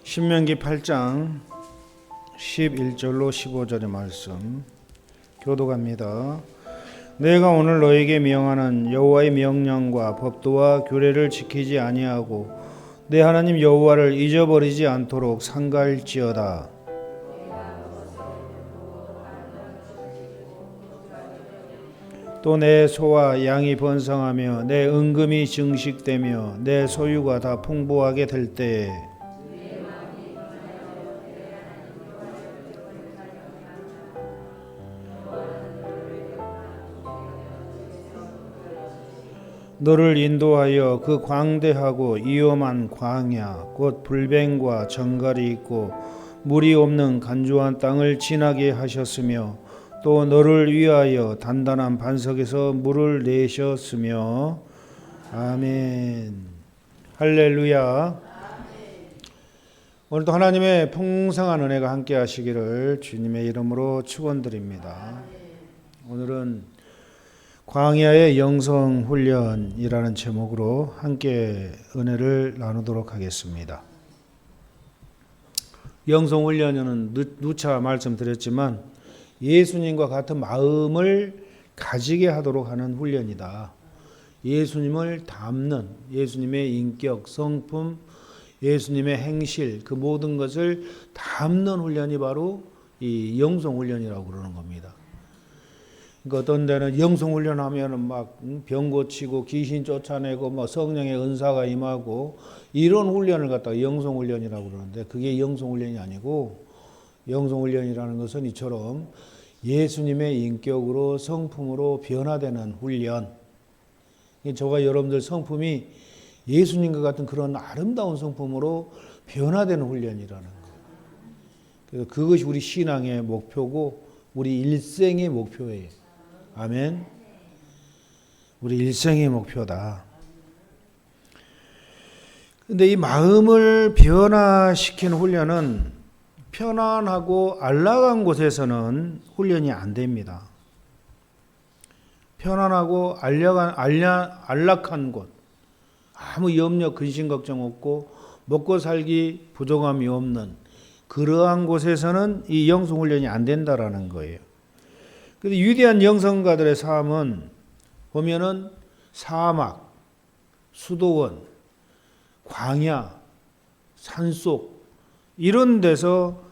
신명기 8장 11절로 15절의 말씀 교독합니다. 내가 오늘 너에게 명하는 여호와의 명령과 법도와 규례를 지키지 아니하고 내 하나님 여호와를 잊어버리지 않도록 삼가할지어다. 또 내 소와 양이 번성하며 내 은금이 증식되며 내 소유가 다 풍부하게 될 때에 너를 인도하여 그 광대하고 위험한 광야 곧 불뱀과 정갈이 있고 물이 없는 간조한 땅을 지나게 하셨으며 또 너를 위하여 단단한 반석에서 물을 내셨으며 아멘. 할렐루야. 오늘도 하나님의 풍성한 은혜가 함께 하시기를 주님의 이름으로 축원드립니다. 오늘은 광야의 영성훈련이라는 제목으로 함께 은혜를 나누도록 하겠습니다. 영성훈련은 누차 말씀드렸지만 예수님과 같은 마음을 가지게 하도록 하는 훈련이다. 예수님을 닮는 예수님의 인격, 성품, 예수님의 행실 그 모든 것을 닮는 훈련이 바로 이 영성훈련이라고 그러는 겁니다. 그러니까 어떤 데는 영성훈련하면은 막 병 고치고 귀신 쫓아내고 뭐 성령의 은사가 임하고 이런 훈련을 갖다가 영성훈련이라고 그러는데 그게 영성훈련이 아니고 영성훈련이라는 것은 이처럼 예수님의 인격으로 성품으로 변화되는 훈련. 저와 여러분들 성품이 예수님과 같은 그런 아름다운 성품으로 변화되는 훈련이라는 거예요. 그래서 그것이 우리 신앙의 목표고 우리 일생의 목표예요. 아멘. 우리 일생의 목표다. 근데 이 마음을 변화시키는 훈련은 편안하고 안락한 곳에서는 훈련이 안 됩니다. 편안하고 안락한 곳, 아무 염려, 근심, 걱정 없고 먹고 살기 부족함이 없는 그러한 곳에서는 이 영성훈련이 안 된다라는 거예요. 그래서 위대한 영성가들의 삶은 보면은 사막, 수도원, 광야, 산속 이런 데서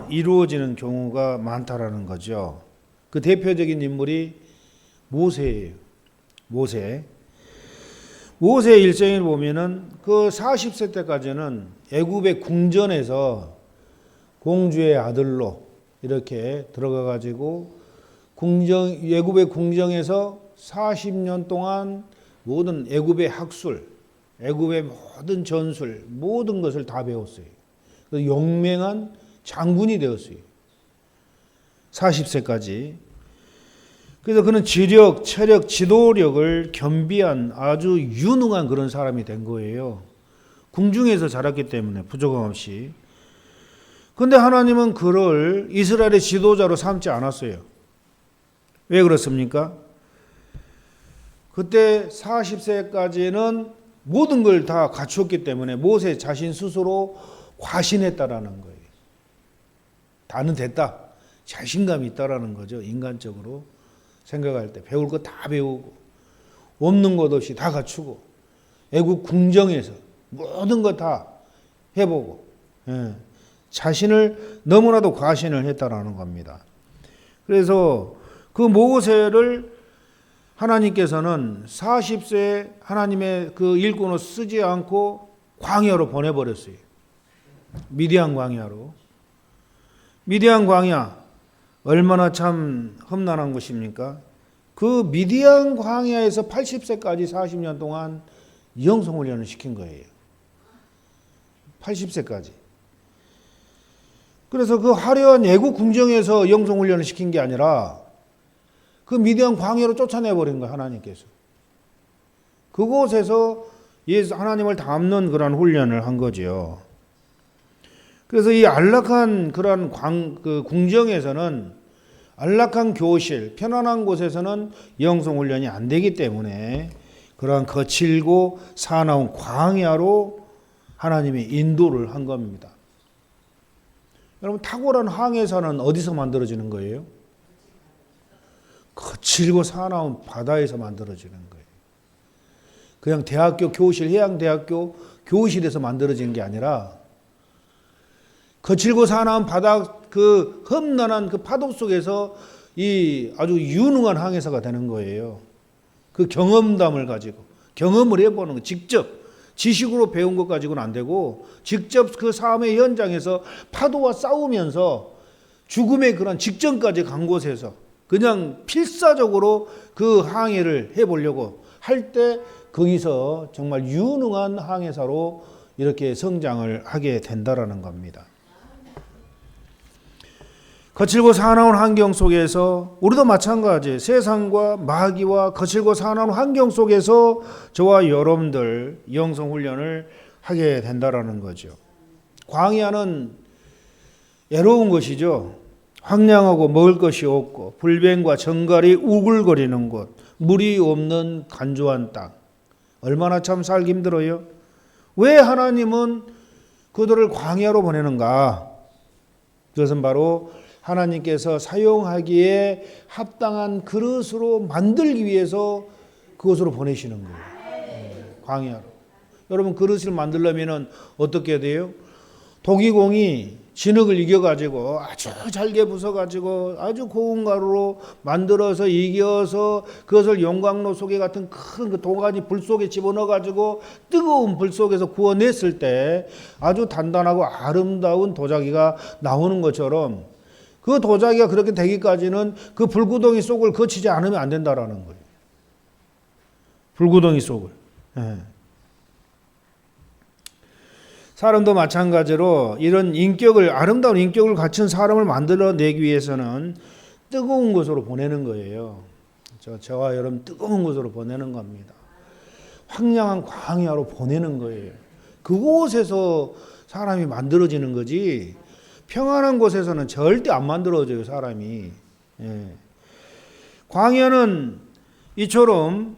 이루어지는 경우가 많다라는 거죠. 그 대표적인 인물이 모세예요. 모세의 일생을 보면은 그 40세 때까지는 애굽의 궁전에서 공주의 아들로 이렇게 들어가 가지고 애굽의 궁정에서 40년 동안 모든 애굽의 학술, 애굽의 모든 전술, 모든 것을 다 배웠어요. 그래서 용맹한 장군이 되었어요. 40세까지. 그래서 그는 지력, 체력, 지도력을 겸비한 아주 유능한 그런 사람이 된 거예요. 궁중에서 자랐기 때문에 부족함 없이. 그런데 하나님은 그를 이스라엘의 지도자로 삼지 않았어요. 왜 그렇습니까? 그때 40세까지는 모든 걸 다 갖추었기 때문에 모세 자신 스스로 과신했다라는 거예요. 다는 됐다. 자신감이 있다라는 거죠. 인간적으로 생각할 때 배울 거 다 배우고 없는 것 없이 다 갖추고 애국 궁정에서 모든 거 다 해보고 자신을 너무나도 과신을 했다라는 겁니다. 그래서 그 모세를 하나님께서는 40세에 하나님의 그 일꾼을 쓰지 않고 광야로 보내버렸어요. 미디안 광야로. 미디안 광야 얼마나 참 험난한 곳입니까? 그 미디안 광야에서 80세까지 40년 동안 영성훈련을 시킨 거예요. 80세까지. 그래서 그 화려한 애국 궁정에서 영성훈련을 시킨 게 아니라 그 미디안 광야로 쫓아내버린 거예요. 하나님께서. 그곳에서 하나님을 닮는 그런 훈련을 한 거죠. 그래서 이 안락한 그런 궁정에서는 안락한 교실, 편안한 곳에서는 영성훈련이 안 되기 때문에 그러한 거칠고 사나운 광야로 하나님이 인도를 한 겁니다. 여러분, 탁월한 항해사는 어디서 만들어지는 거예요? 거칠고 사나운 바다에서 만들어지는 거예요. 그냥 대학교 교실, 해양대학교 교실에서 만들어진 게 아니라 거칠고 사나운 바다 그 험난한 그 파도 속에서 이 아주 유능한 항해사가 되는 거예요. 그 경험담을 가지고 경험을 해보는 거, 직접 지식으로 배운 것 가지고는 안 되고 직접 그 삶의 현장에서 파도와 싸우면서 죽음의 그런 직전까지 간 곳에서 그냥 필사적으로 그 항해를 해보려고 할 때 거기서 정말 유능한 항해사로 이렇게 성장을 하게 된다라는 겁니다. 거칠고 사나운 환경 속에서 우리도 마찬가지 세상과 마귀와 거칠고 사나운 환경 속에서 저와 여러분들 영성 훈련을 하게 된다라는 거죠. 광야는 애로운 것이죠. 황량하고 먹을 것이 없고 불뱀과 정갈이 우글거리는 곳, 물이 없는 간조한 땅. 얼마나 참 살기 힘들어요. 왜 하나님은 그들을 광야로 보내는가? 그것은 바로 하나님께서 사용하기에 합당한 그릇으로 만들기 위해서 그것으로 보내시는 거예요. 광야로. 여러분, 그릇을 만들려면 어떻게 해야 돼요? 도기공이 진흙을 이겨가지고 아주 잘게 부숴가지고 아주 고운 가루로 만들어서 이겨서 그것을 용광로 속에 같은 큰 그 도가니 불 속에 집어넣어가지고 뜨거운 불 속에서 구워냈을 때 아주 단단하고 아름다운 도자기가 나오는 것처럼 그 도자기가 그렇게 되기까지는 그 불구덩이 속을 거치지 않으면 안 된다라는 거예요. 불구덩이 속을. 예. 사람도 마찬가지로 이런 인격을, 아름다운 인격을 갖춘 사람을 만들어내기 위해서는 뜨거운 곳으로 보내는 거예요. 저와 여러분 뜨거운 곳으로 보내는 겁니다. 황량한 광야로 보내는 거예요. 그곳에서 사람이 만들어지는 거지 평안한 곳에서는 절대 안 만들어져요, 사람이. 예. 광야는 이처럼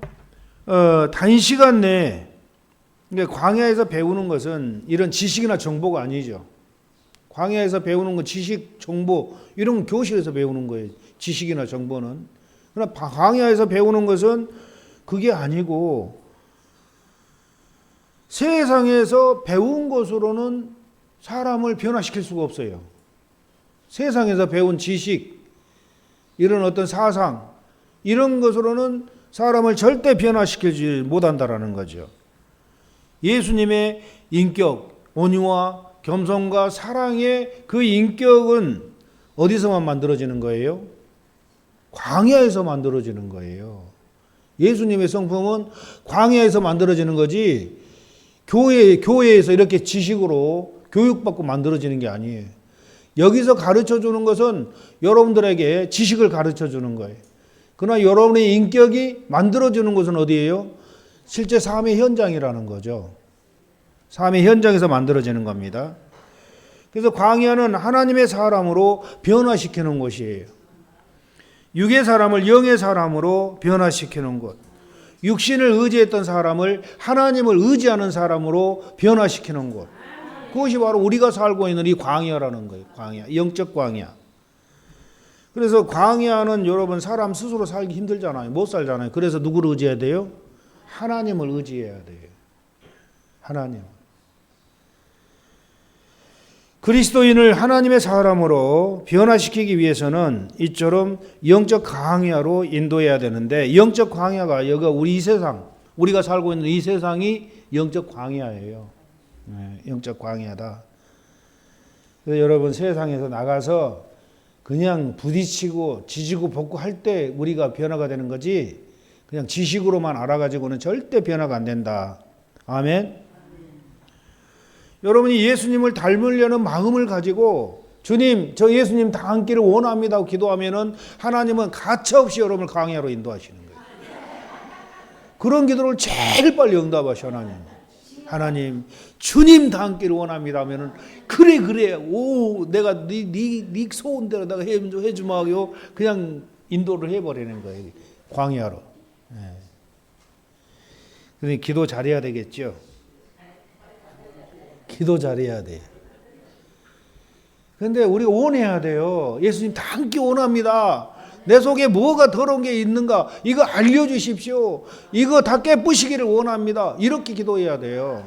단시간 내에 광야에서 배우는 것은 이런 지식이나 정보가 아니죠. 광야에서 배우는 건 지식, 정보 이런 건 교실에서 배우는 거예요. 지식이나 정보는. 그러나 광야에서 배우는 것은 그게 아니고 세상에서 배운 것으로는 사람을 변화시킬 수가 없어요. 세상에서 배운 지식, 이런 어떤 사상 이런 것으로는 사람을 절대 변화시키지 못한다라는 거죠. 예수님의 인격, 온유와 겸손과 사랑의 그 인격은 어디서만 만들어지는 거예요? 광야에서 만들어지는 거예요. 예수님의 성품은 광야에서 만들어지는 거지 교회에서 이렇게 지식으로 교육받고 만들어지는 게 아니에요. 여기서 가르쳐 주는 것은 여러분들에게 지식을 가르쳐 주는 거예요. 그러나 여러분의 인격이 만들어지는 것은 어디예요? 실제 삶의 현장이라는 거죠. 삶의 현장에서 만들어지는 겁니다. 그래서 광야는 하나님의 사람으로 변화시키는 곳이에요. 육의 사람을 영의 사람으로 변화시키는 곳. 육신을 의지했던 사람을 하나님을 의지하는 사람으로 변화시키는 곳. 그것이 바로 우리가 살고 있는 이 광야라는 거예요. 광야, 영적 광야. 그래서 광야는 여러분 사람 스스로 살기 힘들잖아요. 못 살잖아요. 그래서 누구를 의지해야 돼요? 하나님을 의지해야 돼요. 하나님. 그리스도인을 하나님의 사람으로 변화시키기 위해서는 이처럼 영적 광야로 인도해야 되는데 영적 광야가 여기가 우리 이 세상, 우리가 살고 있는 이 세상이 영적 광야예요. 네, 영적 광야다. 그래서 여러분 세상에서 나가서 그냥 부딪히고 지지고 볶고 할 때 우리가 변화가 되는 거지 그냥 지식으로만 알아가지고는 절대 변화가 안 된다. 아멘. 여러분이 예수님을 닮으려는 마음을 가지고 주님, 저 예수님 닮기를 원합니다 하고 기도하면은 하나님은 가차없이 여러분을 광야로 인도하시는 거예요. 그런 기도를 제일 빨리 응답하셔 하나님. 하나님, 주님 닮기를 원합니다 하면은 그래, 오, 내가 네 소원대로 내가 해주마요. 그냥 인도를 해버리는 거예요. 광야로. 그러니 기도 잘해야 되겠죠. 기도 잘해야 돼. 근데 우리 원해야 돼요. 예수님 다 함께 원합니다. 내 속에 뭐가 더러운 게 있는가? 이거 알려주십시오. 이거 다 깨부시기를 원합니다. 이렇게 기도해야 돼요.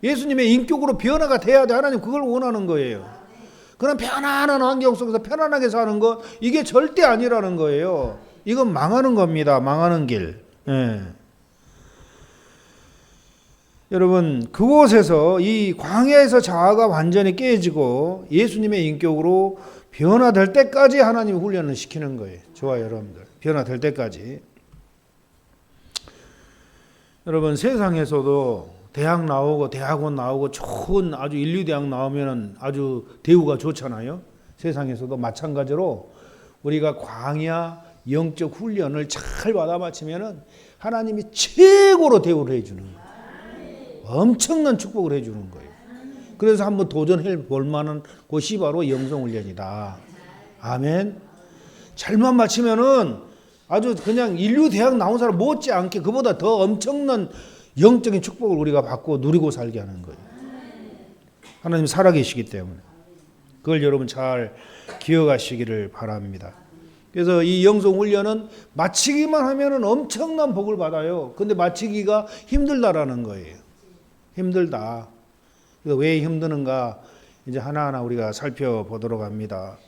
예수님의 인격으로 변화가 돼야 돼. 하나님 그걸 원하는 거예요. 그런 편안한 환경 속에서 편안하게 사는 것, 이게 절대 아니라는 거예요. 이건 망하는 겁니다. 망하는 길. 예. 여러분, 그곳에서 이 광야에서 자아가 완전히 깨지고 예수님의 인격으로 변화될 때까지 하나님 훈련을 시키는 거예요. 저와 여러분들. 변화될 때까지. 여러분, 세상에서도 대학 나오고 대학원 나오고 좋은 아주 인류대학 나오면 아주 대우가 좋잖아요. 세상에서도 마찬가지로 우리가 광야 영적 훈련을 잘 받아 마치면은 하나님이 최고로 대우를 해주는 거예요. 엄청난 축복을 해주는 거예요. 그래서 한번 도전해 볼 만한 곳이 바로 영성훈련이다. 아멘. 잘만 마치면은 아주 그냥 인류 대학 나온 사람 못지않게 그보다 더 엄청난 영적인 축복을 우리가 받고 누리고 살게 하는 거예요. 하나님 살아계시기 때문에. 그걸 여러분 잘 기억하시기를 바랍니다. 그래서 이 영성훈련은 마치기만 하면은 엄청난 복을 받아요. 근데 마치기가 힘들다라는 거예요. 힘들다. 왜 힘드는가 이제 하나하나 우리가 살펴보도록 합니다.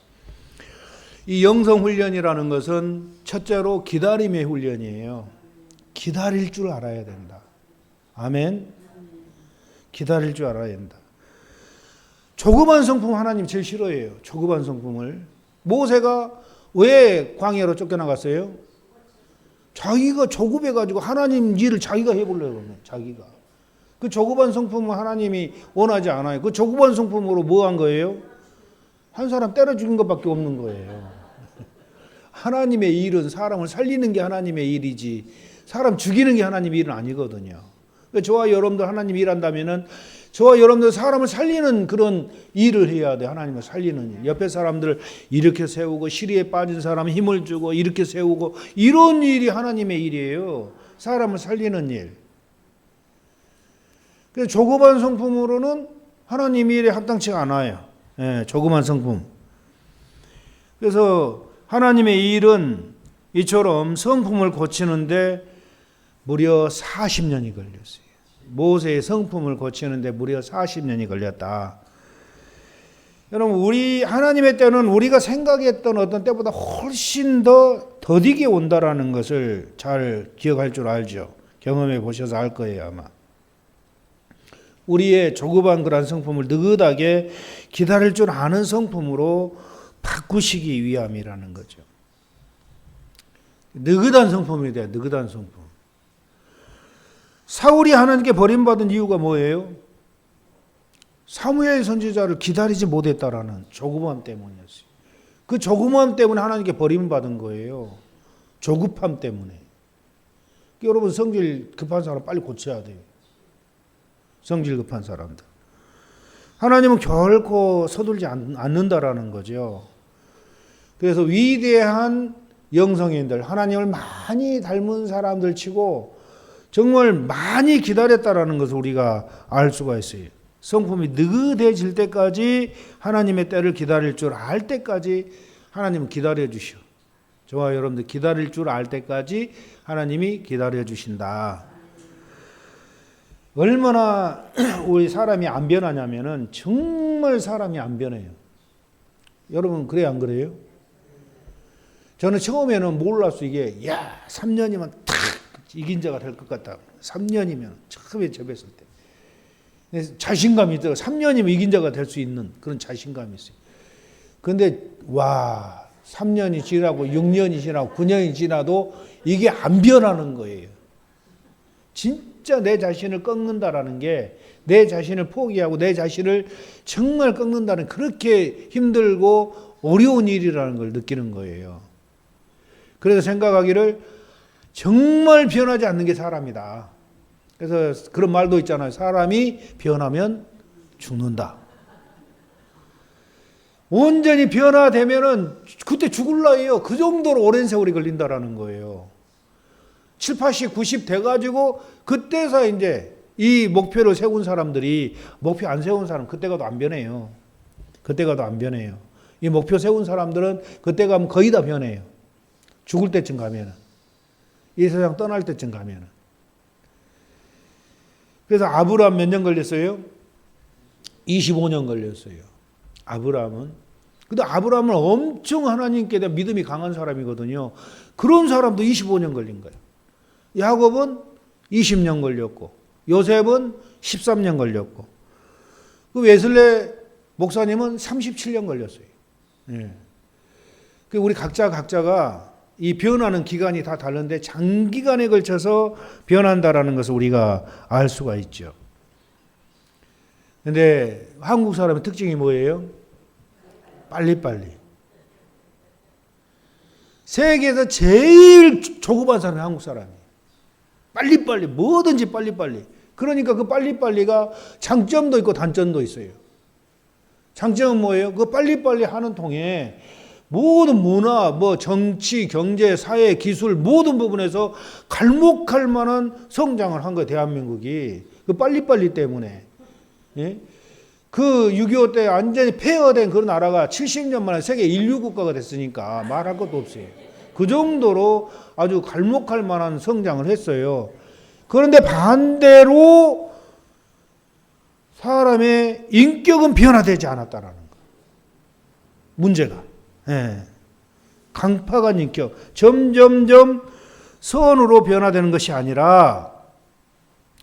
이 영성훈련이라는 것은 첫째로 기다림의 훈련이에요. 기다릴 줄 알아야 된다. 아멘. 기다릴 줄 알아야 된다. 조그만 성품 하나님 제일 싫어해요. 조그만 성품을. 모세가 왜 광야로 쫓겨나갔어요? 자기가 조급해가지고 하나님 일을 자기가 해보려고 해요. 자기가. 그 조그만 성품은 하나님이 원하지 않아요. 그 조그만 성품으로 뭐 한 거예요? 한 사람 때려 죽인 것밖에 없는 거예요. 하나님의 일은 사람을 살리는 게 하나님의 일이지 사람 죽이는 게 하나님의 일은 아니거든요. 저와 여러분들 하나님 일한다면은 저와 여러분들 사람을 살리는 그런 일을 해야 돼. 하나님을 살리는 일. 옆에 사람들 이렇게 세우고 시리에 빠진 사람 힘을 주고 이렇게 세우고 이런 일이 하나님의 일이에요. 사람을 살리는 일. 그래서 조그만 성품으로는 하나님 일에 합당치가 않아요. 예, 조그만 성품. 그래서 하나님의 일은 이처럼 성품을 고치는데 무려 40년이 걸렸어요. 모세의 성품을 고치는데 무려 40년이 걸렸다. 여러분, 우리 하나님의 때는 우리가 생각했던 어떤 때보다 훨씬 더 더디게 온다라는 것을 잘 기억할 줄 알죠. 경험해 보셔서 알 거예요, 아마. 우리의 조급한 그런 성품을 느긋하게 기다릴 줄 아는 성품으로 바꾸시기 위함이라는 거죠. 느긋한 성품이 돼요. 느긋한 성품. 사울이 하나님께 버림받은 이유가 뭐예요? 사무엘 선지자를 기다리지 못했다라는 조급함 때문이었어요. 그 조급함 때문에 하나님께 버림받은 거예요. 조급함 때문에. 여러분, 성질 급한 사람 빨리 고쳐야 돼요. 성질 급한 사람들. 하나님은 결코 서둘지 않는다라는 거죠. 그래서 위대한 영성인들, 하나님을 많이 닮은 사람들 치고 정말 많이 기다렸다라는 것을 우리가 알 수가 있어요. 성품이 느긋해질 때까지 하나님의 때를 기다릴 줄 알 때까지 하나님은 기다려 주시오. 저와 여러분들 기다릴 줄 알 때까지 하나님이 기다려 주신다. 얼마나 우리 사람이 안 변하냐면은 정말 사람이 안 변해요. 여러분 그래요, 안 그래요? 저는 처음에는 몰랐어. 이게 3년이면 탁 이긴 자가 될 것 같다. 3년이면 처음에 접했을 때 자신감이 있더라고요. 3년이면 이긴 자가 될 수 있는 그런 자신감이 있어요. 그런데 3년이 지나고 6년이 지나고 9년이 지나도 이게 안 변하는 거예요. 진짜 내 자신을 꺾는다라는 게, 내 자신을 포기하고 내 자신을 정말 꺾는다는 그렇게 힘들고 어려운 일이라는 걸 느끼는 거예요. 그래서 생각하기를 정말 변하지 않는 게 사람이다. 그래서 그런 말도 있잖아요. 사람이 변하면 죽는다. 온전히 변화되면은 그때 죽을 나이에요. 그 정도로 오랜 세월이 걸린다라는 거예요. 7, 80, 90 돼가지고 그때서 이제 이 목표를 세운 사람들이 목표 안 세운 사람 그때 가도 안 변해요. 그때 가도 안 변해요. 이 목표 세운 사람들은 그때 가면 거의 다 변해요. 죽을 때쯤 가면은. 이 세상 떠날 때쯤 가면은. 그래서 아브라함 몇 년 걸렸어요? 25년 걸렸어요. 아브라함은. 근데 아브라함은 엄청 하나님께 대한 믿음이 강한 사람이거든요. 그런 사람도 25년 걸린 거예요. 야곱은 20년 걸렸고, 요셉은 13년 걸렸고, 그 웨슬레 목사님은 37년 걸렸어요. 예. 그 우리 각자가 이 변하는 기간이 다 다른데 장기간에 걸쳐서 변한다라는 것을 우리가 알 수가 있죠. 근데 한국 사람의 특징이 뭐예요? 빨리빨리. 세계에서 제일 조급한 사람이 한국 사람이에요. 빨리빨리, 뭐든지 빨리빨리. 그러니까 그 빨리빨리가 장점도 있고 단점도 있어요. 장점은 뭐예요? 그 빨리빨리 하는 통에 모든 문화, 뭐 정치, 경제, 사회, 기술 모든 부분에서 갈목할 만한 성장을 한 거예요. 대한민국이. 그 빨리빨리 때문에. 예? 그 6.25 때 완전히 폐허된 그런 나라가 70년 만에 세계 인류 국가가 됐으니까 말할 것도 없어요. 그 정도로 아주 갈목할 만한 성장을 했어요. 그런데 반대로 사람의 인격은 변화되지 않았다라는 거. 문제가. 예. 강팍한 인격. 점점점 선으로 변화되는 것이 아니라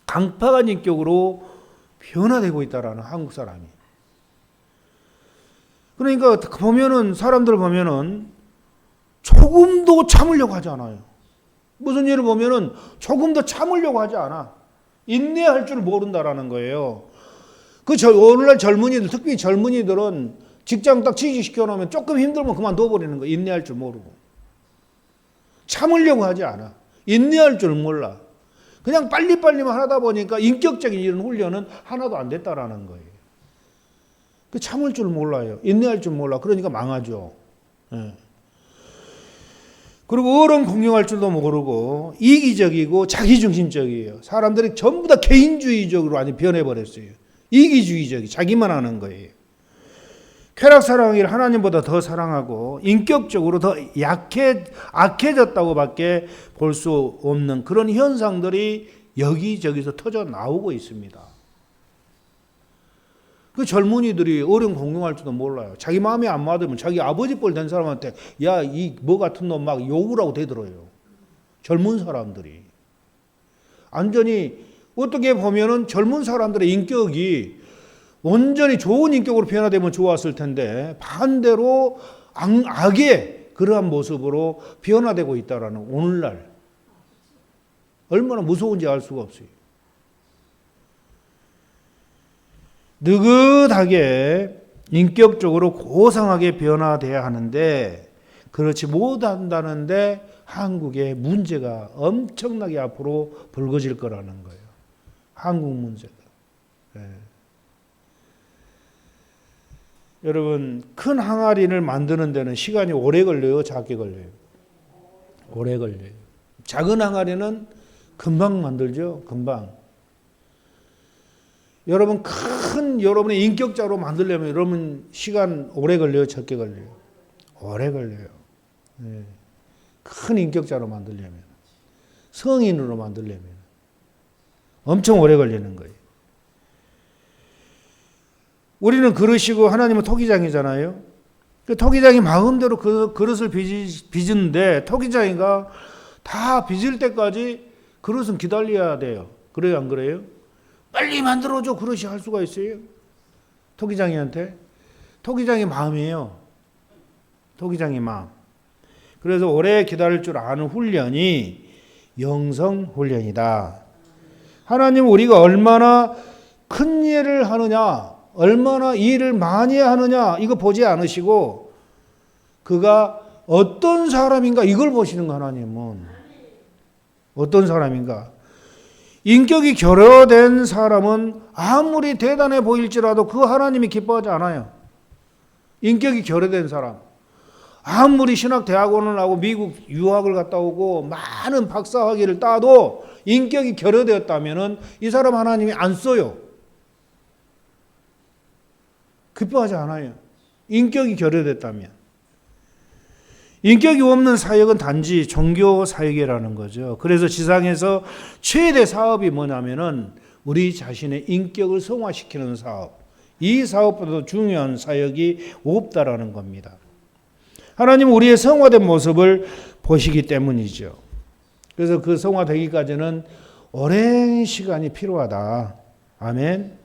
강팍한 인격으로 변화되고 있다라는 한국 사람이. 그러니까 보면은 사람들 보면은 조금도 참으려고 하지 않아요. 무슨 일을 보면은 조금도 참으려고 하지 않아. 인내할 줄 모른다라는 거예요. 오늘날 젊은이들, 특히 젊은이들은 직장 딱 취직시켜 놓으면 조금 힘들면 그만둬 버리는 거예요. 인내할 줄 모르고. 참으려고 하지 않아. 인내할 줄 몰라. 그냥 빨리빨리만 하다 보니까 인격적인 이런 훈련은 하나도 안 됐다라는 거예요. 그 참을 줄 몰라요. 인내할 줄 몰라. 그러니까 망하죠. 예. 그리고 어른 공경할 줄도 모르고 이기적이고 자기중심적이에요. 사람들이 전부 다 개인주의적으로 아니 변해버렸어요. 이기주의적이 자기만 하는 거예요. 쾌락사랑을 하나님보다 더 사랑하고 인격적으로 더 악해졌다고밖에 볼 수 없는 그런 현상들이 여기저기서 터져 나오고 있습니다. 그 젊은이들이 어른 공경할 줄도 몰라요. 자기 마음에 안 맞으면 자기 아버지 뻘 된 사람한테 야, 이 뭐 같은 놈 막 욕을 하고 대들어요. 젊은 사람들이. 완전히 어떻게 보면은 젊은 사람들의 인격이 온전히 좋은 인격으로 변화되면 좋았을 텐데 반대로 악의 그러한 모습으로 변화되고 있다라는 오늘날 얼마나 무서운지 알 수가 없어요. 느긋하게 인격적으로 고상하게 변화돼야 하는데 그렇지 못한다는데 한국의 문제가 엄청나게 앞으로 불거질 거라는 거예요. 한국 문제가. 네. 여러분 큰 항아리를 만드는 데는 시간이 오래 걸려요? 작게 걸려요? 오래 걸려요. 작은 항아리는 금방 만들죠? 금방. 여러분 여러분의 인격자로 만들려면 여러분 시간 오래 걸려요? 적게 걸려요? 오래 걸려요. 네. 큰 인격자로 만들려면 성인으로 만들려면 엄청 오래 걸리는 거예요. 우리는 그릇이고 하나님은 토기장이잖아요. 그 토기장이 마음대로 그 그릇을 빚는데 토기장이가 다 빚을 때까지 그릇은 기다려야 돼요. 그래요, 안 그래요? 빨리 만들어줘 그릇이 할 수가 있어요? 토기장이한테? 토기장이 마음이에요. 토기장이 마음. 그래서 오래 기다릴 줄 아는 훈련이 영성 훈련이다. 하나님 우리가 얼마나 큰 일을 하느냐, 얼마나 일을 많이 하느냐 이거 보지 않으시고 그가 어떤 사람인가 이걸 보시는 거. 하나님은 어떤 사람인가. 인격이 결여된 사람은 아무리 대단해 보일지라도 그 하나님이 기뻐하지 않아요. 인격이 결여된 사람 아무리 신학대학원을 하고 미국 유학을 갔다 오고 많은 박사학위를 따도 인격이 결여되었다면은 이 사람 하나님이 안 써요. 기뻐하지 않아요. 인격이 결여됐다면. 인격이 없는 사역은 단지 종교 사역이라는 거죠. 그래서 지상에서 최대 사업이 뭐냐면은 우리 자신의 인격을 성화시키는 사업. 이 사업보다도 중요한 사역이 없다라는 겁니다. 하나님은 우리의 성화된 모습을 보시기 때문이죠. 그래서 그 성화되기까지는 오랜 시간이 필요하다. 아멘.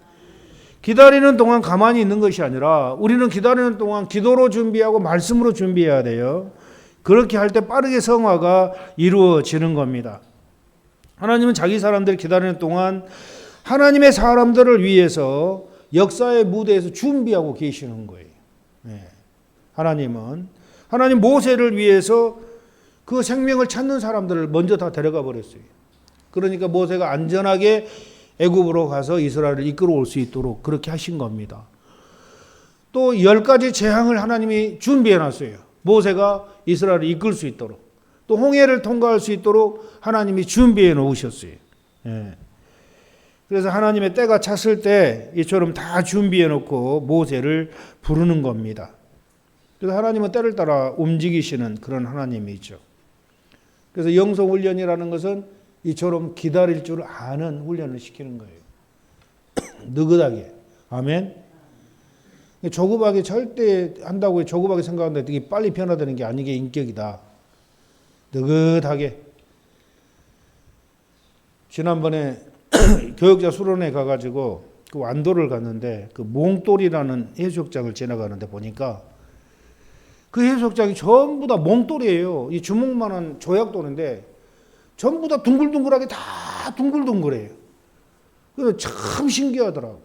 기다리는 동안 가만히 있는 것이 아니라 우리는 기다리는 동안 기도로 준비하고 말씀으로 준비해야 돼요. 그렇게 할 때 빠르게 성화가 이루어지는 겁니다. 하나님은 자기 사람들 기다리는 동안 하나님의 사람들을 위해서 역사의 무대에서 준비하고 계시는 거예요. 네. 하나님 모세를 위해서 그 생명을 찾는 사람들을 먼저 다 데려가 버렸어요. 그러니까 모세가 안전하게 애굽으로 가서 이스라엘을 이끌어 올 수 있도록 그렇게 하신 겁니다. 또 10가지 재앙을 하나님이 준비해 놨어요. 모세가 이스라엘을 이끌 수 있도록. 또 홍해를 통과할 수 있도록 하나님이 준비해 놓으셨어요. 예. 그래서 하나님의 때가 찼을 때 이처럼 다 준비해 놓고 모세를 부르는 겁니다. 그래서 하나님은 때를 따라 움직이시는 그런 하나님이죠. 그래서 영성훈련이라는 것은 이처럼 기다릴 줄 아는 훈련을 시키는 거예요. 느긋하게. 아멘. 조급하게 절대 한다고 조급하게 생각하는데 되게 빨리 변화되는 게 아니게 인격이다. 느긋하게. 지난번에 교역자 수련회 가가지고 그 완도를 갔는데 그 몽돌이라는 해수욕장을 지나가는데 보니까 그 해수욕장이 전부 다 몽돌이에요. 이 주먹만한 조약돌인데 전부 다 둥글둥글하게 다 둥글둥글해요. 그래서 참 신기하더라고.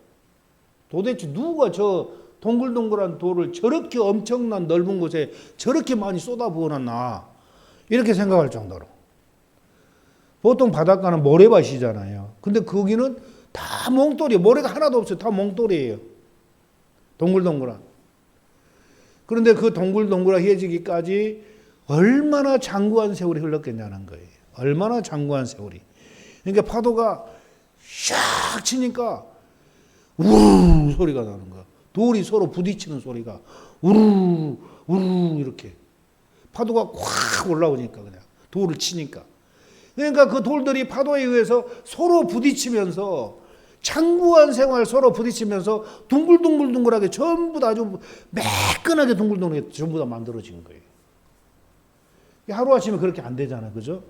도대체 누가 저 동글동글한 돌을 저렇게 엄청난 넓은 곳에 저렇게 많이 쏟아부어놨나 이렇게 생각할 정도로. 보통 바닷가는 모래밭이잖아요. 근데 거기는 다 몽돌이에요. 모래가 하나도 없어요. 다 몽돌이에요. 동글동글한. 그런데 그 동글동글해지기까지 얼마나 장구한 세월이 흘렀겠냐는 거예요. 얼마나 장구한 세월이. 그러니까 파도가 샥 치니까 우르르 소리가 나는 거야. 돌이 서로 부딪히는 소리가 우르르 우르르 이렇게. 파도가 확 올라오니까 그냥 돌을 치니까. 그러니까 그 돌들이 파도에 의해서 서로 부딪히면서 장구한 생활 서로 부딪히면서 둥글둥글둥글하게 전부 다 아주 매끈하게 둥글둥글하게 전부 다 만들어진 거예요. 하루아침에 그렇게 안 되잖아요. 그죠?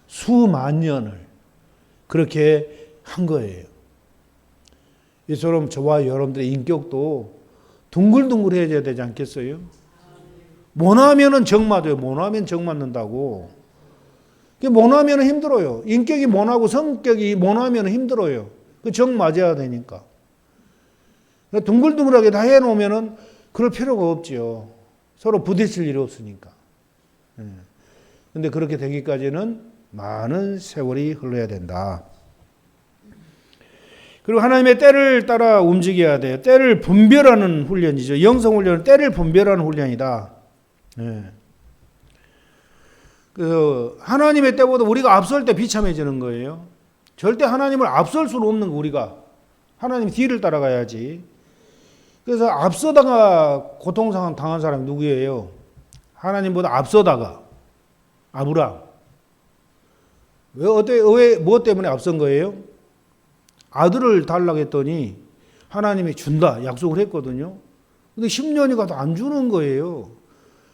수만 년을 그렇게 한 거예요. 이처럼 저와 여러분들의 인격도 둥글둥글해져야 되지 않겠어요? 모나면은 정 맞아요. 모나면 정 맞는다고. 모나면 힘들어요. 인격이 모나고 성격이 모나면 힘들어요. 그 정 맞아야 되니까. 둥글둥글하게 다 해놓으면은 그럴 필요가 없죠. 서로 부딪힐 일이 없으니까. 근데 그렇게 되기까지는 많은 세월이 흘러야 된다. 그리고 하나님의 때를 따라 움직여야 돼요. 때를 분별하는 훈련이죠. 영성훈련은 때를 분별하는 훈련이다. 그래서 하나님의 때보다 우리가 앞설 때 비참해지는 거예요. 절대 하나님을 앞설 수는 없는 거 우리가. 하나님 뒤를 따라가야지. 그래서 앞서다가 고통상황 당한 사람이 누구예요? 하나님보다 앞서다가 아브라함. 왜 무엇 때문에 앞선 거예요? 아들을 달라고 했더니 하나님이 준다 약속을 했거든요. 근데 10년이 가도 안 주는 거예요.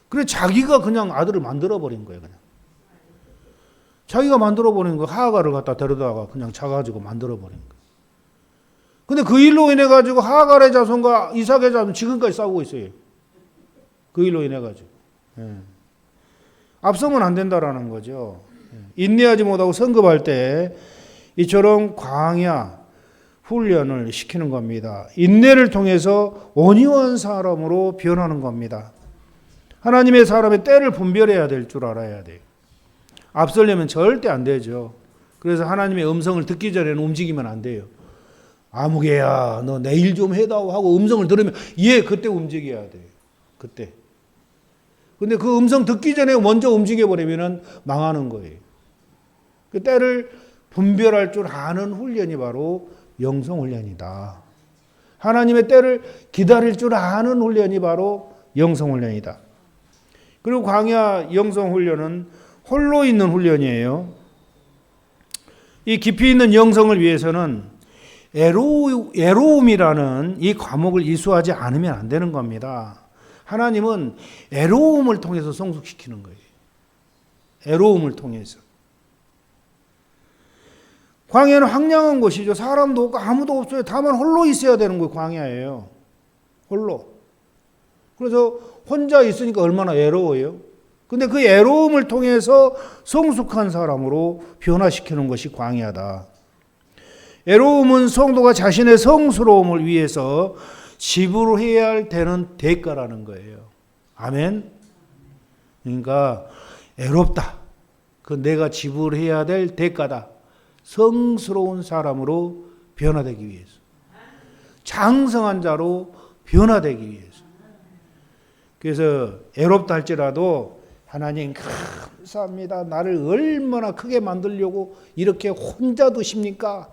그래 자기가 그냥 아들을 만들어 버린 거예요. 그냥. 자기가 만들어 버린 거 하가를 갖다 데려다가 그냥 자가지고 만들어 버린 거예요. 근데 그 일로 인해 가지고 하갈의 자손과 이삭의 자손 지금까지 싸우고 있어요. 그 일로 인해 가지고. 앞서면 안 된다라는 거죠. 인내하지 못하고 성급할 때 이처럼 광야 훈련을 시키는 겁니다. 인내를 통해서 온유한 사람으로 변하는 겁니다. 하나님의 사람의 때를 분별해야 될 줄 알아야 돼요. 앞서려면 절대 안 되죠. 그래서 하나님의 음성을 듣기 전에는 움직이면 안 돼요. 아무개야 너 내일 좀 해다오 하고 음성을 들으면 그때 움직여야 돼요. 그때. 근데 그 음성 듣기 전에 먼저 움직여버리면 망하는 거예요. 그 때를 분별할 줄 아는 훈련이 바로 영성훈련이다. 하나님의 때를 기다릴 줄 아는 훈련이 바로 영성훈련이다. 그리고 광야 영성훈련은 홀로 있는 훈련이에요. 이 깊이 있는 영성을 위해서는 애로움이라는 이 과목을 이수하지 않으면 안 되는 겁니다. 하나님은 애로움을 통해서 성숙시키는 거예요. 애로움을 통해서. 광야는 황량한 곳이죠. 사람도 없고 아무도 없어요. 다만 홀로 있어야 되는 거예요. 광야예요. 홀로. 그래서 혼자 있으니까 얼마나 애로워요. 근데 그 애로움을 통해서 성숙한 사람으로 변화시키는 것이 광야다. 애로움은 성도가 자신의 성스러움을 위해서 지불해야 되는 대가라는 거예요. 아멘. 그러니까 애롭다. 그 내가 지불해야 될 대가다. 성스러운 사람으로 변화되기 위해서. 장성한 자로 변화되기 위해서. 그래서 애롭다 할지라도 하나님 감사합니다. 나를 얼마나 크게 만들려고 이렇게 혼자 두십니까?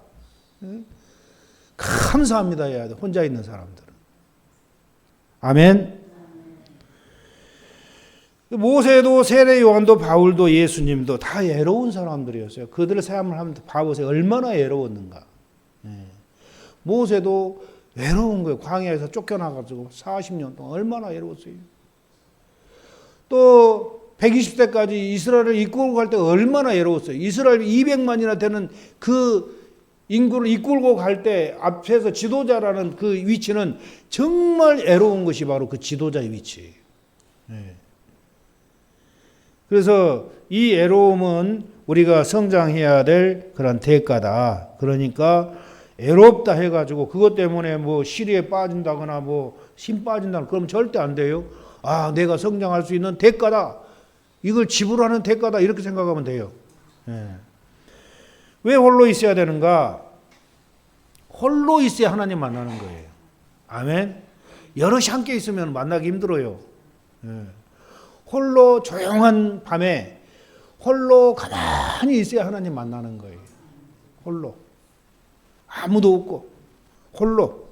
감사합니다 해야 돼. 혼자 있는 사람들은. 아멘. 모세도 세례 요한도 바울도 예수님도 다 애로운 사람들이었어요. 그들의 삶을 한번 봐보세요. 얼마나 애로웠는가. 모세도 외로운 거예요. 광야에서 쫓겨나가지고 40년 동안 얼마나 외로웠어요. 또 120세까지 이스라엘을 이끌고 갈 때 얼마나 외로웠어요. 이스라엘 200만이나 되는 그 인구를 이끌고 갈 때 앞에서 지도자라는 그 위치는 정말 애로운 것이 바로 그 지도자의 위치예요. 그래서 이 애로움은 우리가 성장해야 될 그런 대가다. 그러니까 애롭다 해가지고 그것 때문에 뭐 시리에 빠진다거나 뭐 힘 빠진다거나 그러면 절대 안 돼요. 아, 내가 성장할 수 있는 대가다. 이걸 지불하는 대가다. 이렇게 생각하면 돼요. 왜 홀로 있어야 되는가? 홀로 있어야 하나님 만나는 거예요. 아멘. 여럿이 함께 있으면 만나기 힘들어요. 홀로 조용한 밤에 홀로 가만히 있어야 하나님 만나는 거예요. 홀로. 아무도 없고 홀로.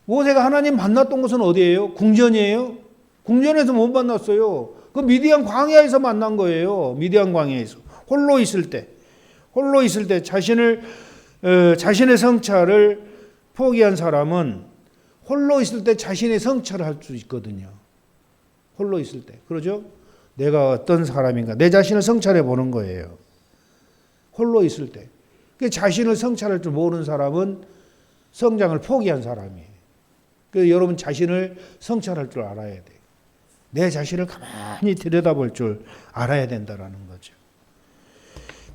모세가 하나님 만났던 곳은 어디예요? 궁전이에요? 궁전에서 못 만났어요. 그 미디안 광야에서 만난 거예요. 미디안 광야에서. 홀로 있을 때. 홀로 있을 때 자신의 성찰을 포기한 사람은 홀로 있을 때 자신의 성찰을 할 수 있거든요. 홀로 있을 때. 그러죠? 내가 어떤 사람인가. 내 자신을 성찰해 보는 거예요. 홀로 있을 때. 자신을 성찰할 줄 모르는 사람은 성장을 포기한 사람이에요. 그래서 여러분 자신을 성찰할 줄 알아야 돼요. 내 자신을 가만히 들여다볼 줄 알아야 된다는 거죠.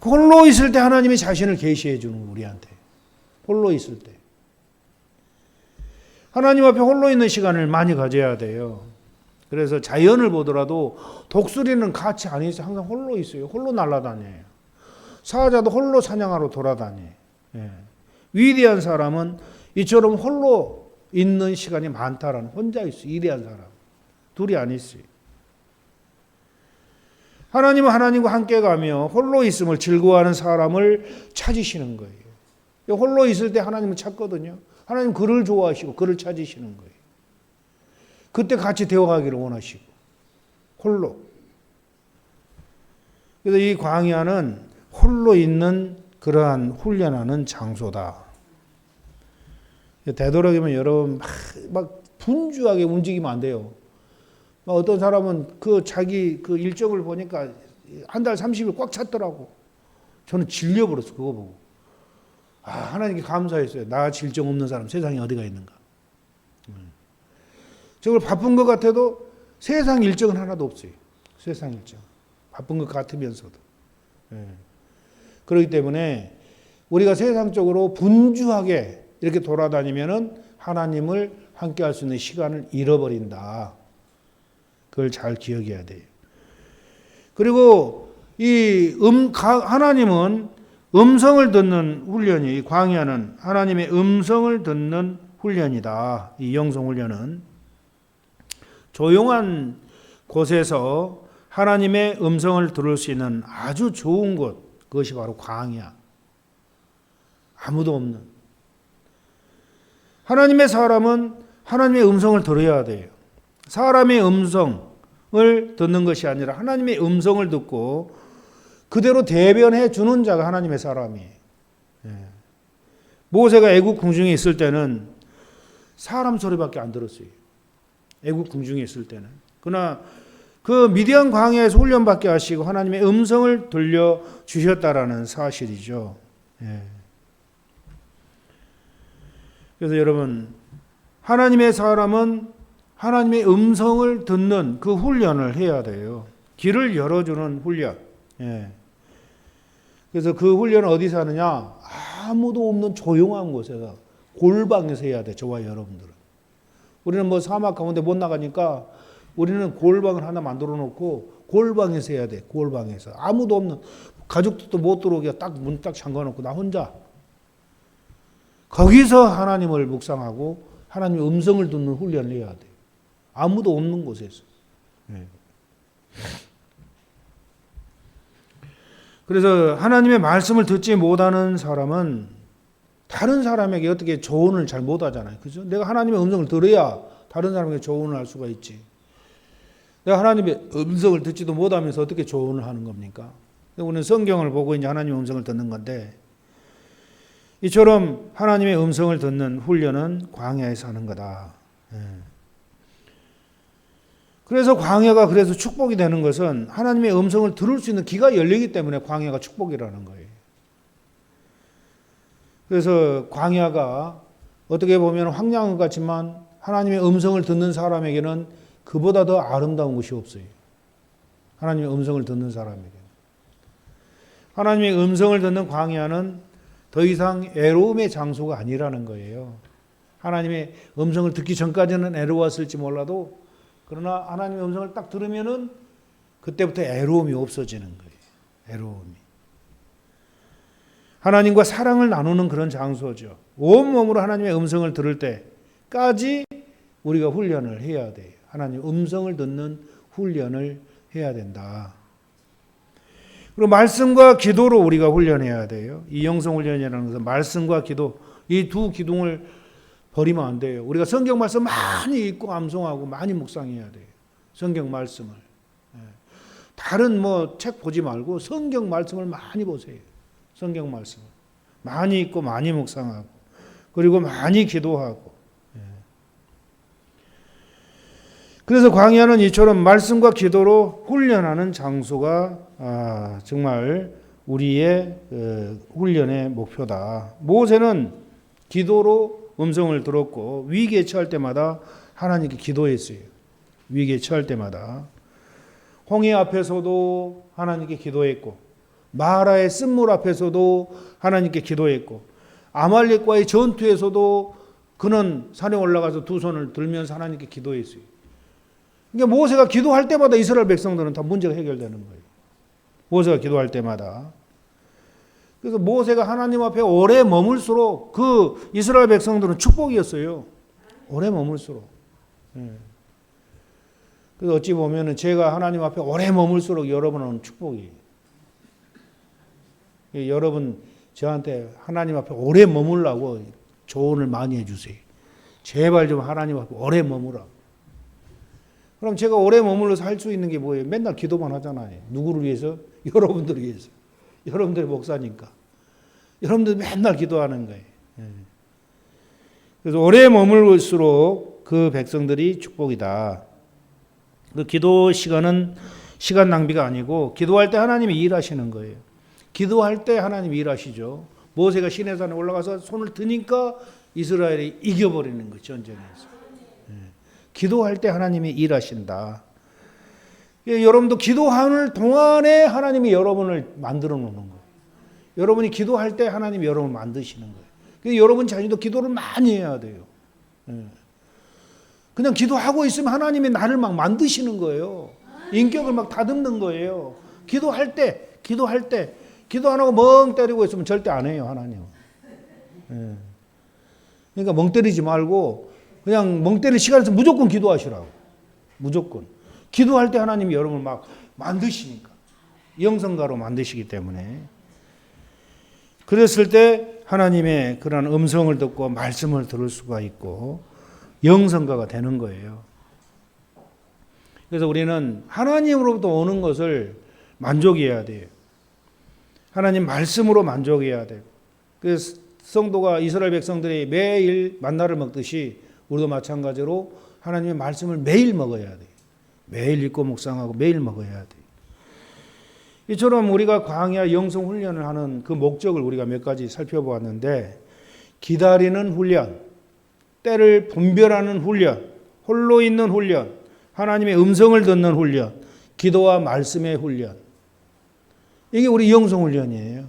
홀로 있을 때 하나님이 자신을 계시해 주는 우리한테. 홀로 있을 때. 하나님 앞에 홀로 있는 시간을 많이 가져야 돼요. 그래서 자연을 보더라도 독수리는 같이 안 있어요. 항상 홀로 있어요. 홀로 날아다녀요. 사자도 홀로 사냥하러 돌아다녀요. 위대한 사람은 이처럼 홀로 있는 시간이 많다라는, 혼자 있어요. 위대한 사람. 둘이 안 있어요. 하나님은 하나님과 함께 가며 홀로 있음을 즐거워하는 사람을 찾으시는 거예요. 홀로 있을 때 하나님을 찾거든요. 하나님 그를 좋아하시고 그를 찾으시는 거예요. 그때 같이 대화하기를 원하시고 홀로. 그래서 이 광야는 홀로 있는 그러한 훈련하는 장소다. 되도록이면 여러분 막 분주하게 움직이면 안 돼요. 어떤 사람은 그 자기 그 일정을 보니까 한 달 30일 꽉 찼더라고. 저는 질려버렸어. 그거 보고. 아, 하나님께 감사했어요. 나같이 일정 없는 사람 세상에 어디가 있는가. 정말 바쁜 것 같아도 세상 일정은 하나도 없어요. 세상 일정. 바쁜 것 같으면서도. 그렇기 때문에 우리가 세상적으로 분주하게 이렇게 돌아다니면은 하나님을 함께 할 수 있는 시간을 잃어버린다. 그걸 잘 기억해야 돼요. 그리고 하나님은 음성을 듣는 훈련이, 이 광야는 하나님의 음성을 듣는 훈련이다. 이 영성 훈련은 조용한 곳에서 하나님의 음성을 들을 수 있는 아주 좋은 곳, 그것이 바로 광야. 아무도 없는. 하나님의 사람은 하나님의 음성을 들어야 돼요. 사람의 음성을 듣는 것이 아니라 하나님의 음성을 듣고 그대로 대변해 주는 자가 하나님의 사람이에요. 모세가 애국 궁중에 있을 때는 사람 소리밖에 안 들었어요. 애국 궁중에 있을 때는. 그러나 그 미디안 광야에서 훈련받게 하시고 하나님의 음성을 들려주셨다라는 사실이죠. 그래서 여러분, 하나님의 사람은 하나님의 음성을 듣는 그 훈련을 해야 돼요. 길을 열어주는 훈련. 그래서 그 훈련은 어디서 하느냐? 아무도 없는 조용한 곳에서, 골방에서 해야 돼. 저와 여러분들은. 우리는 뭐 사막 가운데 못 나가니까 우리는 골방을 하나 만들어 놓고 골방에서 해야 돼. 골방에서. 아무도 없는, 가족들도 못 들어오게 딱 문 딱 잠가 놓고 나 혼자. 거기서 하나님을 묵상하고 하나님의 음성을 듣는 훈련을 해야 돼. 아무도 없는 곳에서. 그래서 하나님의 말씀을 듣지 못하는 사람은 다른 사람에게 어떻게 조언을 잘 못하잖아요. 그죠? 내가 하나님의 음성을 들어야 다른 사람에게 조언을 할 수가 있지. 내가 하나님의 음성을 듣지도 못하면서 어떻게 조언을 하는 겁니까? 우리는 성경을 보고 이제 하나님의 음성을 듣는 건데, 이처럼 하나님의 음성을 듣는 훈련은 광야에서 하는 거다. 그래서 광야가 그래서 축복이 되는 것은 하나님의 음성을 들을 수 있는 귀가 열리기 때문에 광야가 축복이라는 거예요. 그래서 광야가 어떻게 보면 황량한 것 같지만 하나님의 음성을 듣는 사람에게는 그보다 더 아름다운 것이 없어요. 하나님의 음성을 듣는 사람에게는. 하나님의 음성을 듣는 광야는 더 이상 애로움의 장소가 아니라는 거예요. 하나님의 음성을 듣기 전까지는 애로웠을지 몰라도 그러나 하나님의 음성을 딱 들으면은 그때부터 애로움이 없어지는 거예요. 애로움이. 하나님과 사랑을 나누는 그런 장소죠. 온몸으로 하나님의 음성을 들을 때까지 우리가 훈련을 해야 돼요. 하나님의 음성을 듣는 훈련을 해야 된다. 그리고 말씀과 기도로 우리가 훈련해야 돼요. 이 영성 훈련이라는 것은 말씀과 기도, 이 두 기둥을 버리면 안 돼요. 우리가 성경 말씀 많이 읽고 암송하고 많이 묵상해야 돼요. 성경 말씀을. 다른 뭐 책 보지 말고 성경 말씀을 많이 보세요. 성경 말씀을. 많이 읽고 많이 묵상하고 그리고 많이 기도하고. 그래서 광야는 이처럼 말씀과 기도로 훈련하는 장소가 정말 우리의 훈련의 목표다. 모세는 기도로 음성을 들었고 위기에 처할 때마다 하나님께 기도했어요. 위기에 처할 때마다. 홍해 앞에서도 하나님께 기도했고 마라의 쓴물 앞에서도 하나님께 기도했고 아말렉과의 전투에서도 그는 산에 올라가서 두 손을 들면서 하나님께 기도했어요. 그러니까 모세가 기도할 때마다 이스라엘 백성들은 다 문제가 해결되는 거예요. 모세가 기도할 때마다. 그래서 모세가 하나님 앞에 오래 머물수록 그 이스라엘 백성들은 축복이었어요. 오래 머물수록. 그래서 어찌 보면은 제가 하나님 앞에 오래 머물수록 여러분은 축복이에요. 여러분 저한테 하나님 앞에 오래 머물라고 조언을 많이 해주세요. 제발 좀 하나님 앞에 오래 머무라. 그럼 제가 오래 머물러서 할 수 있는 게 뭐예요? 맨날 기도만 하잖아요. 누구를 위해서? 여러분들을 위해서. 여러분들의 목사니까. 여러분들 맨날 기도하는 거예요. 그래서 오래 머물수록 그 백성들이 축복이다. 그 기도 시간은 시간 낭비가 아니고 기도할 때 하나님이 일하시는 거예요. 기도할 때 하나님이 일하시죠. 모세가 시내산에 올라가서 손을 드니까 이스라엘이 이겨버리는 거예요. 전쟁에서. 기도할 때 하나님이 일하신다. 여러분도 기도하는 동안에 하나님이 여러분을 만들어 놓는 거예요. 여러분이 기도할 때 하나님이 여러분을 만드시는 거예요. 그래서 여러분 자신도 기도를 많이 해야 돼요. 그냥 기도하고 있으면 하나님이 나를 막 만드시는 거예요. 인격을 막 다듬는 거예요. 기도할 때 기도 안 하고 멍 때리고 있으면 절대 안 해요, 하나님은. 그러니까 멍 때리지 말고 그냥 멍 때릴 시간에서 무조건 기도하시라고. 무조건. 기도할 때 하나님이 여러분을 막 만드시니까. 영성가로 만드시기 때문에. 그랬을 때 하나님의 그런 음성을 듣고 말씀을 들을 수가 있고 영성가가 되는 거예요. 그래서 우리는 하나님으로부터 오는 것을 만족해야 돼요. 하나님 말씀으로 만족해야 돼요. 그래서 성도가 이스라엘 백성들이 매일 만나를 먹듯이 우리도 마찬가지로 하나님의 말씀을 매일 먹어야 돼요. 매일 읽고 묵상하고 매일 먹어야 돼요. 이처럼 우리가 광야 영성 훈련을 하는 그 목적을 우리가 몇 가지 살펴보았는데, 기다리는 훈련, 때를 분별하는 훈련, 홀로 있는 훈련, 하나님의 음성을 듣는 훈련, 기도와 말씀의 훈련. 이게 우리 영성 훈련이에요.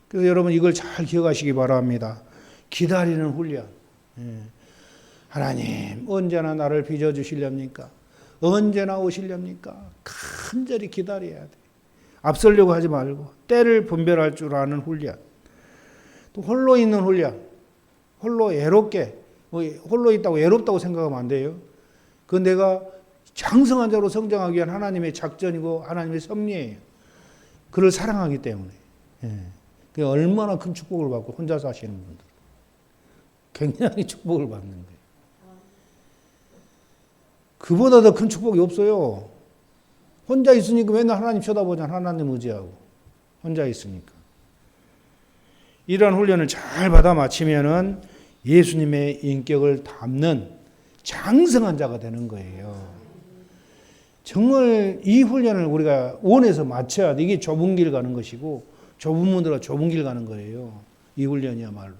그래서 여러분 이걸 잘 기억하시기 바랍니다. 기다리는 훈련. 하나님 언제나 나를 빚어주시렵니까? 언제나 오시렵니까? 간절히 기다려야 돼. 앞서려고 하지 말고 때를 분별할 줄 아는 훈련. 또 홀로 있는 훈련. 홀로 외롭게, 홀로 있다고 외롭다고 생각하면 안 돼요. 그건 내가 장성한 자로 성장하기 위한 하나님의 작전이고 하나님의 섭리예요. 그를 사랑하기 때문에. 그게 얼마나 큰 축복을 받고 혼자 사시는 분들. 굉장히 축복을 받는 거예요. 그보다 더 큰 축복이 없어요. 혼자 있으니까 맨날 하나님 쳐다보잖아. 하나님 의지하고. 혼자 있으니까. 이러한 훈련을 잘 받아 마치면은 예수님의 인격을 담는 장성한 자가 되는 거예요. 정말 이 훈련을 우리가 원해서 마쳐야 돼. 이게 좁은 길 가는 것이고, 좁은 문으로 좁은 길 가는 거예요. 이 훈련이야말로.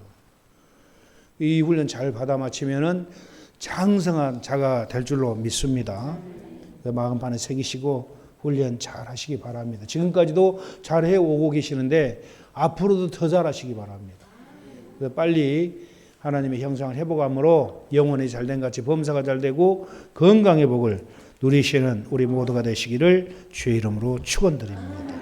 이 훈련 잘 받아 마치면은 장성한 자가 될 줄로 믿습니다. 마음판에 새기시고 훈련 잘 하시기 바랍니다. 지금까지도 잘 해오고 계시는데 앞으로도 더 잘하시기 바랍니다. 빨리 하나님의 형상을 회복함으로 영혼이 잘된 같이 범사가 잘되고 건강의 복을 누리시는 우리 모두가 되시기를 주의 이름으로 축원드립니다.